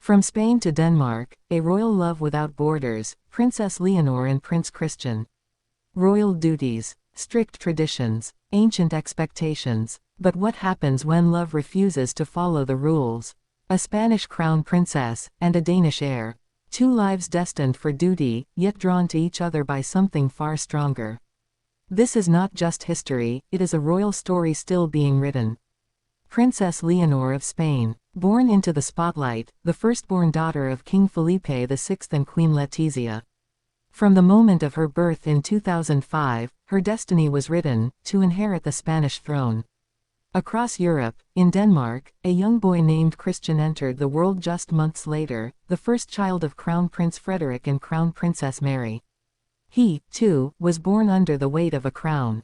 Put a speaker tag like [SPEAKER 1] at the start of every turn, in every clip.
[SPEAKER 1] From Spain to Denmark, a royal love without borders, Princess Leonor and Prince Christian. Royal duties, strict traditions, ancient expectations. But what happens when love refuses to follow the rules? A Spanish crown princess, and a Danish heir. Two lives destined for duty, yet drawn to each other by something far stronger. This is not just history, it is a royal story still being written. Princess Leonor of Spain. Born into the spotlight, the firstborn daughter of King Felipe VI and Queen Letizia. From the moment of her birth in 2005, her destiny was written, to inherit the Spanish throne. Across Europe, in Denmark, a young boy named Christian entered the world just months later, the first child of Crown Prince Frederick and Crown Princess Mary. He, too, was born under the weight of a crown.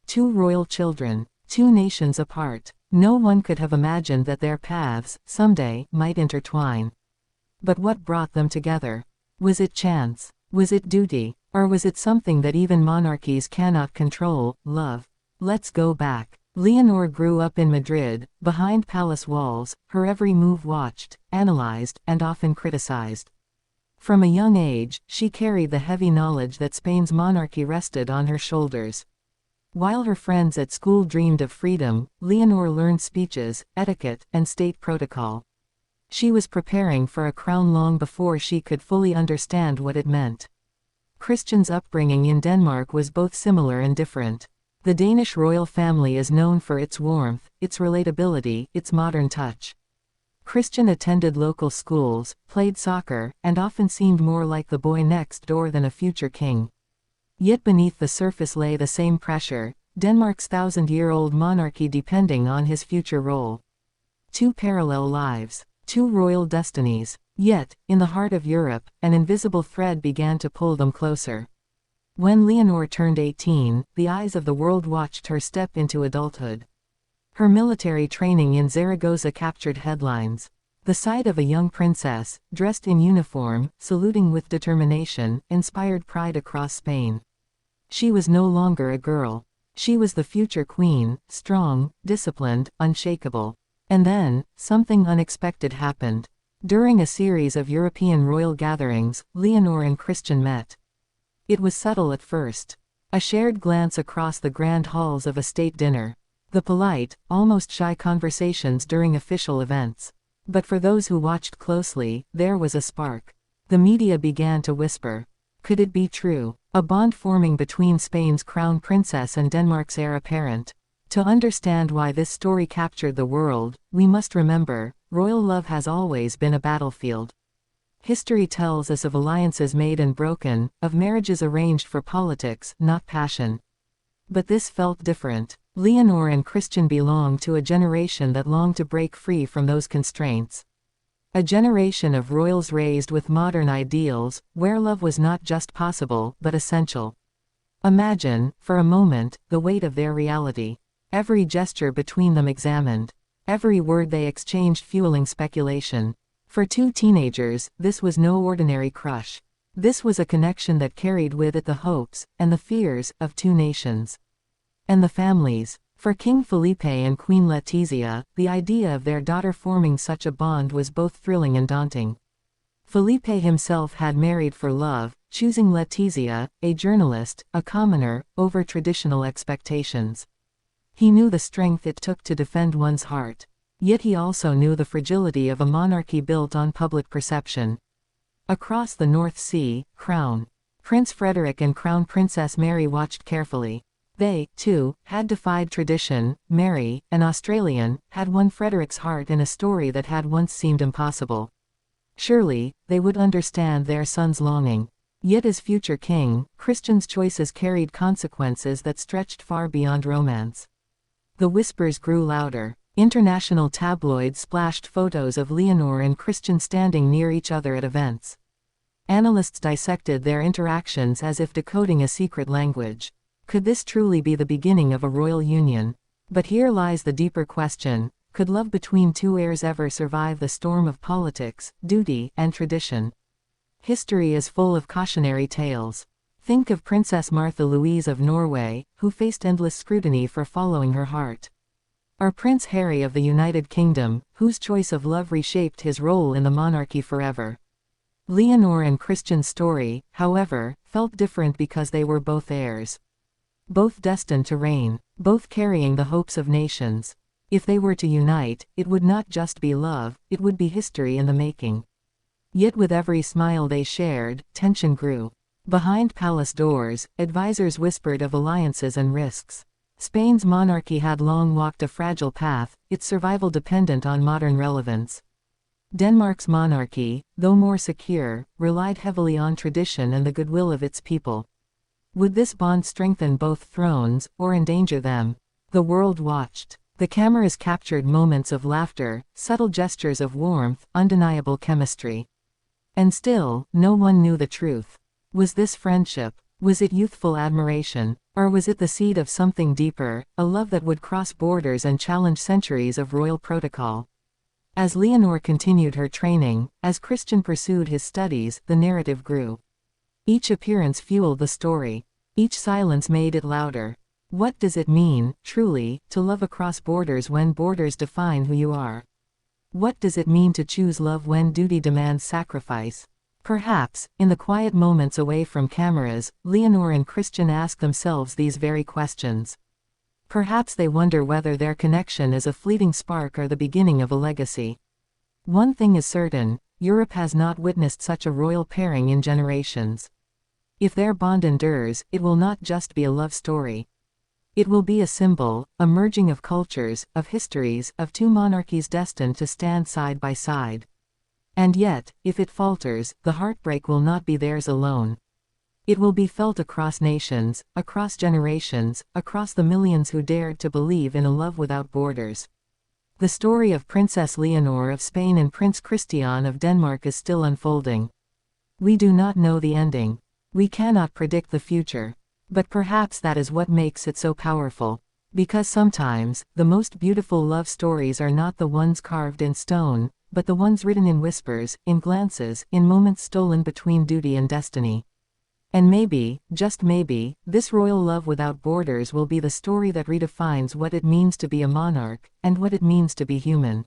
[SPEAKER 1] Two royal children, two nations apart. No one could have imagined that their paths, someday, might intertwine. But what brought them together? Was it chance? Was it duty? Or was it something that even monarchies cannot control, love? Let's go back. Leonor grew up in Madrid, behind palace walls, her every move watched, analyzed, and often criticized. From a young age, she carried the heavy knowledge that Spain's monarchy rested on her shoulders. While her friends at school dreamed of freedom, Leonor learned speeches, etiquette, and state protocol. She was preparing for a crown long before she could fully understand what it meant. Christian's upbringing in Denmark was both similar and different. The Danish royal family is known for its warmth, its relatability, its modern touch. Christian attended local schools, played soccer, and often seemed more like the boy next door than a future king. Yet beneath the surface lay the same pressure, Denmark's thousand-year-old monarchy depending on his future role. Two parallel lives, two royal destinies. Yet, in the heart of Europe, an invisible thread began to pull them closer. When Leonor turned 18, the eyes of the world watched her step into adulthood. Her military training in Zaragoza captured headlines. The sight of a young princess, dressed in uniform, saluting with determination, inspired pride across Spain. She was no longer a girl. She was the future queen, strong, disciplined, unshakable. And then, something unexpected happened. During a series of European royal gatherings, Leonor and Christian met. It was subtle at first. A shared glance across the grand halls of a state dinner. The polite, almost shy conversations during official events. But for those who watched closely, there was a spark. The media began to whisper. Could it be true? A bond forming between Spain's crown princess and Denmark's heir apparent. To understand why this story captured the world, we must remember, royal love has always been a battlefield. History tells us of alliances made and broken, of marriages arranged for politics, not passion. But this felt different. Leonor and Christian belonged to a generation that longed to break free from those constraints. A generation of royals raised with modern ideals, where love was not just possible, but essential. Imagine, for a moment, the weight of their reality. Every gesture between them examined. Every word they exchanged fueling speculation. For two teenagers, this was no ordinary crush. This was a connection that carried with it the hopes, and the fears, of two nations. And the families. For King Felipe and Queen Letizia, the idea of their daughter forming such a bond was both thrilling and daunting. Felipe himself had married for love, choosing Letizia, a journalist, a commoner, over traditional expectations. He knew the strength it took to defend one's heart. Yet he also knew the fragility of a monarchy built on public perception. Across the North Sea, Crown Prince Frederick and Crown Princess Mary watched carefully. They, too, had defied tradition. Mary, an Australian, had won Frederick's heart in a story that had once seemed impossible. Surely, they would understand their son's longing. Yet as future king, Christian's choices carried consequences that stretched far beyond romance. The whispers grew louder. International tabloids splashed photos of Leonor and Christian standing near each other at events. Analysts dissected their interactions as if decoding a secret language. Could this truly be the beginning of a royal union? But here lies the deeper question: could love between two heirs ever survive the storm of politics, duty, and tradition? History is full of cautionary tales. Think of Princess Martha Louise of Norway, who faced endless scrutiny for following her heart. Or Prince Harry of the United Kingdom, whose choice of love reshaped his role in the monarchy forever? Leonor and Christian's story, however, felt different because they were both heirs. Both destined to reign, both carrying the hopes of nations. If they were to unite, it would not just be love, it would be history in the making. Yet with every smile they shared, tension grew. Behind palace doors, advisors whispered of alliances and risks. Spain's monarchy had long walked a fragile path, its survival dependent on modern relevance. Denmark's monarchy, though more secure, relied heavily on tradition and the goodwill of its people. Would this bond strengthen both thrones, or endanger them? The world watched. The cameras captured moments of laughter, subtle gestures of warmth, undeniable chemistry. And still, no one knew the truth. Was this friendship? Was it youthful admiration? Or was it the seed of something deeper, a love that would cross borders and challenge centuries of royal protocol? As Leonor continued her training, as Christian pursued his studies, the narrative grew. Each appearance fueled the story. Each silence made it louder. What does it mean, truly, to love across borders when borders define who you are? What does it mean to choose love when duty demands sacrifice? Perhaps, in the quiet moments away from cameras, Leonor and Christian ask themselves these very questions. Perhaps they wonder whether their connection is a fleeting spark or the beginning of a legacy. One thing is certain, Europe has not witnessed such a royal pairing in generations. If their bond endures, it will not just be a love story. It will be a symbol, a merging of cultures, of histories, of two monarchies destined to stand side by side. And yet, if it falters, the heartbreak will not be theirs alone. It will be felt across nations, across generations, across the millions who dared to believe in a love without borders. The story of Princess Leonor of Spain and Prince Christian of Denmark is still unfolding. We do not know the ending. We cannot predict the future. But perhaps that is what makes it so powerful. Because sometimes, the most beautiful love stories are not the ones carved in stone, but the ones written in whispers, in glances, in moments stolen between duty and destiny. And maybe, just maybe, this royal love without borders will be the story that redefines what it means to be a monarch, and what it means to be human.